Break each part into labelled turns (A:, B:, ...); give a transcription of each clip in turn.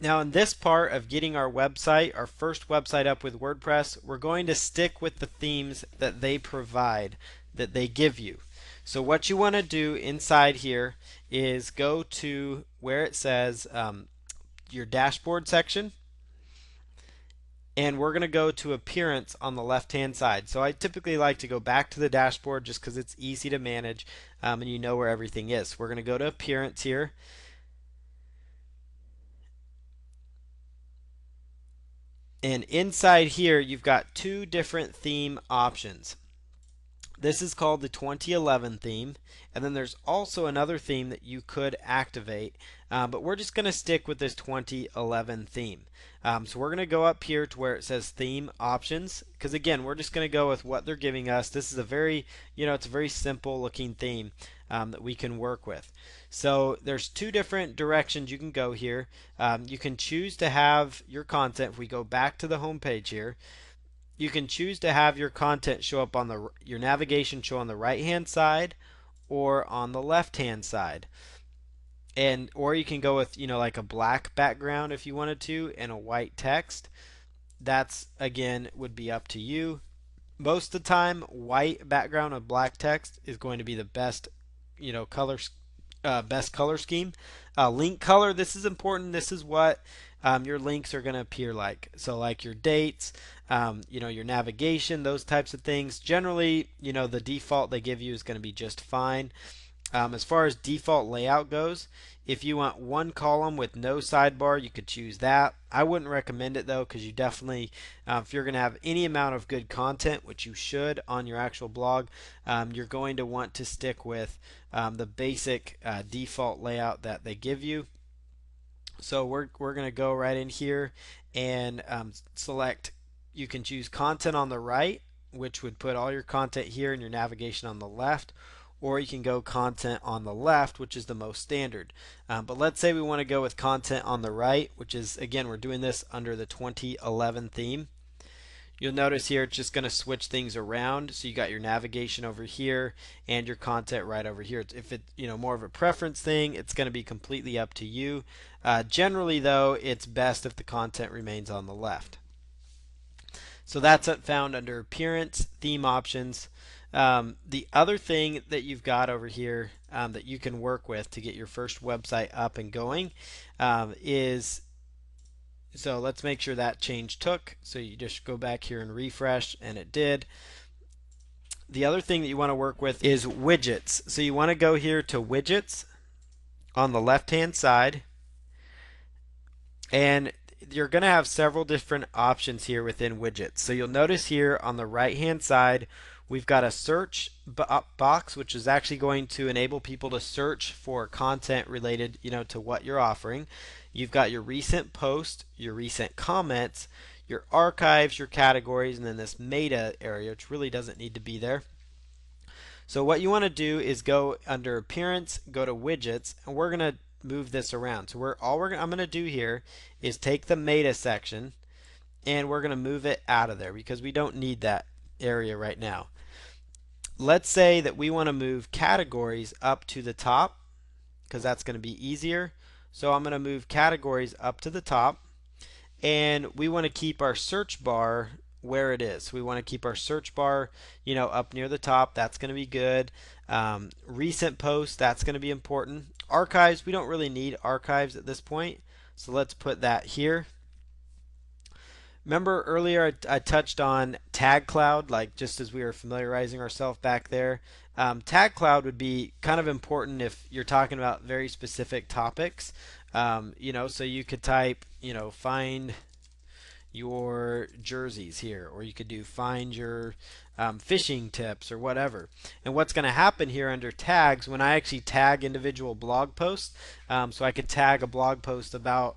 A: Now in this part of getting our website, our first website up with WordPress, we're going to stick with the themes that they provide, that they give you. So what you want to do inside here is go to where it says your dashboard section, and we're going to go to appearance on the left hand side. So I typically like to go back to the dashboard just because it's easy to manage, and you know where everything is. We're going to go to appearance here, and inside here you've got two different theme options. This is called the 2011 theme, and then there's also another theme that you could activate, but we're just going to stick with this 2011 theme. So we're going to go up here to where it says theme options, because again, we're just going to go with what they're giving us. This is a very, it's a very simple looking theme that we can work with. So there's two different directions you can go here. You can choose to have your content. If we go back to the home page here, you can choose to have your content show up on your navigation show on the right hand side or on the left hand side. And or you can go with like a black background if you wanted to and a white text. That's again would be up to you. Most of the time white background and black text is going to be the best color best color scheme. Link color, this is important. This is what your links are going to appear like. So like your dates, your navigation, those types of things. Generally, the default they give you is going to be just fine. As far as default layout goes, if you want one column with no sidebar, you could choose that. I wouldn't recommend it though, because you definitely, if you're going to have any amount of good content, which you should on your actual blog, you're going to want to stick with the basic default layout that they give you. So we're going to go right in here and select. You can choose content on the right, which would put all your content here and your navigation on the left, or you can go content on the left, which is the most standard. But let's say we want to go with content on the right, which is, again, we're doing this under the 2011 theme. You'll notice here it's just going to switch things around. So you got your navigation over here and your content right over here. If it's more of a preference thing, it's going to be completely up to you. Generally though, it's best if the content remains on the left. So that's found under appearance, theme options. The other thing that you've got over here that you can work with to get your first website up and going is, so let's make sure that change took. So you just go back here and refresh, and it did. The other thing that you want to work with is widgets. So you want to go here to widgets on the left hand side, and you're going to have several different options here within widgets. So you'll notice here on the right hand side we've got a search box, which is actually going to enable people to search for content related to what you're offering. You've got your recent posts, your recent comments, your archives, your categories, and then this meta area, which really doesn't need to be there. So what you want to do is go under appearance, go to widgets, and we're going to move this around. So I'm going to do here is take the meta section and we're going to move it out of there because we don't need that area right now. Let's say that we want to move categories up to the top because that's going to be easier. So I'm going to move categories up to the top, and we want to keep our search bar where it is. We want to keep our search bar up near the top. That's going to be good. Recent posts, that's going to be important. Archives, we don't really need archives at this point, so let's put that here. Remember earlier I touched on tag cloud, like just as we were familiarizing ourselves back there. Tag cloud would be kind of important if you're talking about very specific topics. So you could type, find your jerseys here, or you could do find your fishing tips or whatever. And what's going to happen here under tags, when I actually tag individual blog posts, so I could tag a blog post about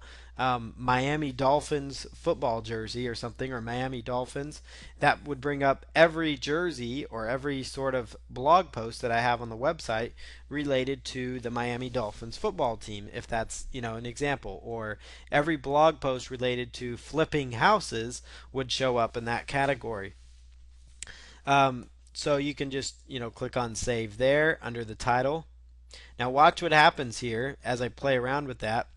A: Miami Dolphins football jersey or something, or Miami Dolphins, that would bring up every jersey or every sort of blog post that I have on the website related to the Miami Dolphins football team, if that's an example, or every blog post related to flipping houses would show up in that category. So you can just click on save there under the title. Now watch what happens here as I play around with that.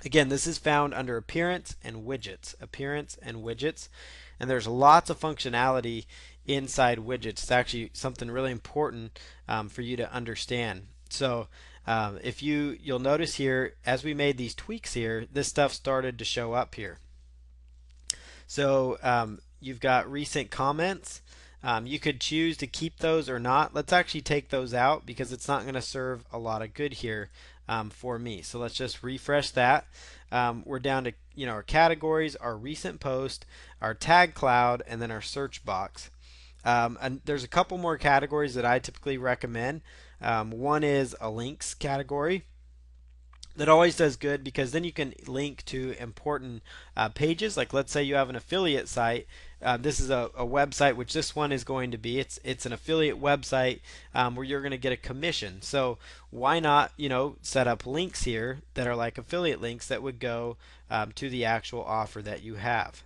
A: Again, this is found under appearance and widgets, and there's lots of functionality inside widgets. It's actually something really important for you to understand. So if you'll notice here, as we made these tweaks here, this stuff started to show up here. So you've got recent comments. You could choose to keep those or not. Let's actually take those out because it's not going to serve a lot of good here for me. So let's just refresh that. We're down to our categories, our recent post, our tag cloud, and then our search box. And there's a couple more categories that I typically recommend. One is a links category. That always does good because then you can link to important pages. Like let's say you have an affiliate site. This is a website, which this one is going to be. It's an affiliate website where you're going to get a commission. So why not set up links here that are like affiliate links that would go to the actual offer that you have.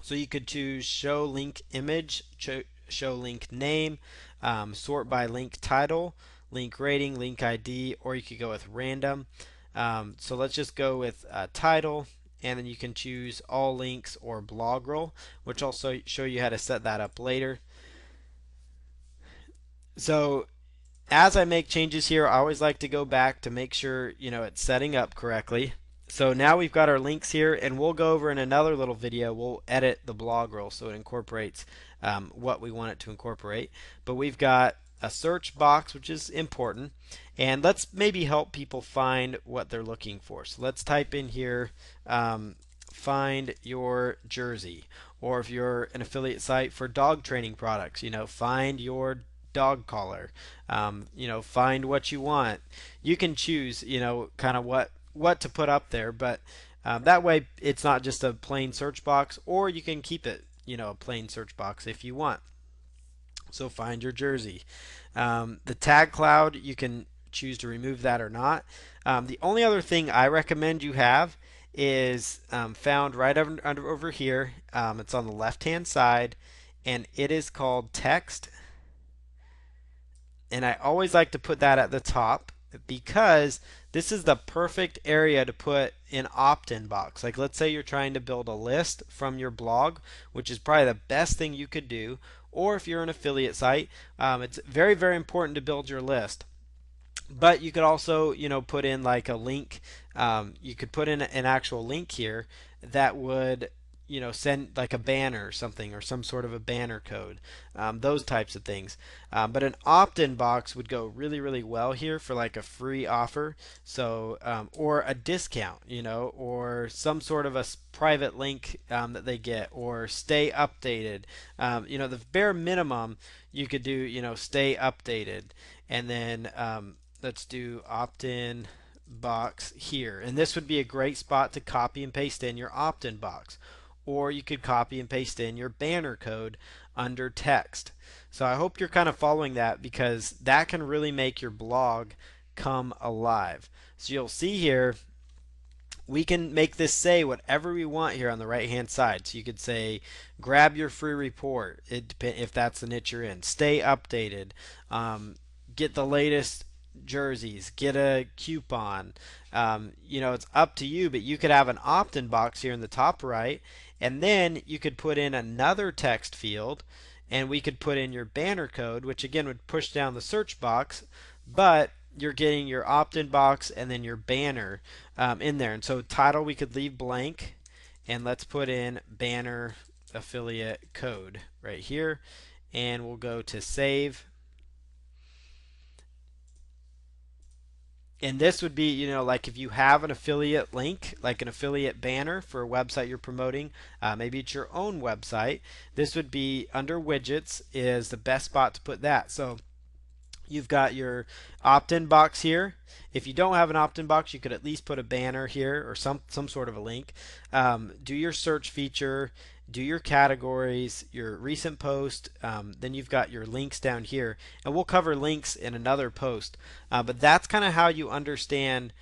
A: So you could choose show link image, show link name, sort by link title, link rating, link ID, or you could go with random. So let's just go with title, and then you can choose all links or blog roll, which I'll show you how to set that up later. So as I make changes here, I always like to go back to make sure it's setting up correctly. So now we've got our links here, and we'll go over in another little video. We'll edit the blog roll so it incorporates what we want it to incorporate. But we've got a search box, which is important, and let's maybe help people find what they're looking for. So let's type in here, find your jersey, or if you're an affiliate site for dog training products, find your dog collar. Find what you want. You can choose, kind of what to put up there, but that way it's not just a plain search box, or you can keep it, a plain search box if you want. So find your jersey. The tag cloud, you can choose to remove that or not. The only other thing I recommend you have is found right over here. It's on the left hand side, and it is called text. And I always like to put that at the top because this is the perfect area to put an opt-in box. Like let's say you're trying to build a list from your blog, which is probably the best thing you could do, or if you're an affiliate site, it's very, very important to build your list. But you could also, put in like a link. You could put in an actual link here that would, send like a banner or something, or some sort of a banner code, those types of things. But an opt-in box would go really, really well here for like a free offer. So, or a discount, or some sort of a private link that they get, or stay updated. The bare minimum you could do, stay updated, and then let's do opt-in box here, and this would be a great spot to copy and paste in your opt-in box, or you could copy and paste in your banner code under text. So I hope you're kind of following that, because that can really make your blog come alive. So you'll see here we can make this say whatever we want here on the right hand side. So you could say grab your free report, if that's the niche you're in, stay updated, get the latest jerseys, get a coupon. It's up to you, but you could have an opt-in box here in the top right, and then you could put in another text field, and we could put in your banner code, which again would push down the search box, but you're getting your opt-in box and then your banner in there. And so title we could leave blank, and let's put in banner affiliate code right here, and we'll go to save. And this would be, like if you have an affiliate link, like an affiliate banner for a website you're promoting, maybe it's your own website, this would be under widgets is the best spot to put that. So you've got your opt-in box here. If you don't have an opt-in box, you could at least put a banner here or some sort of a link. Do your search feature, do your categories, your recent post, then you've got your links down here, and we'll cover links in another post. But that's kind of how you understand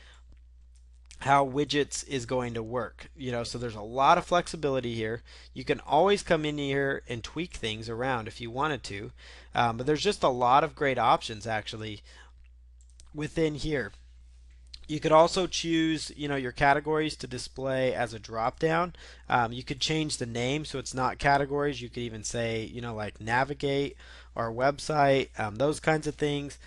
A: how widgets is going to work. So there's a lot of flexibility here. You can always come in here and tweak things around if you wanted to, but there's just a lot of great options actually within here. You could also choose, your categories to display as a drop down. You could change the name so it's not categories. You could even say, like navigate our website, those kinds of things.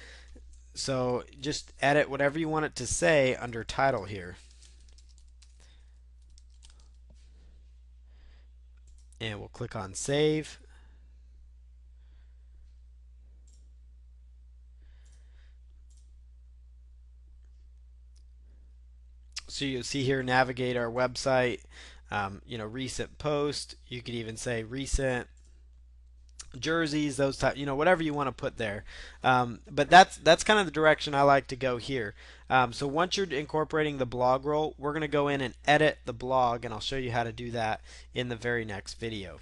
A: So just edit whatever you want it to say under title here. And we'll click on save. So you'll see here, navigate our website, recent post. You could even say recent jerseys, those type, whatever you want to put there. But that's kind of the direction I like to go here. So once you're incorporating the blog role, we're going to go in and edit the blog, and I'll show you how to do that in the very next video.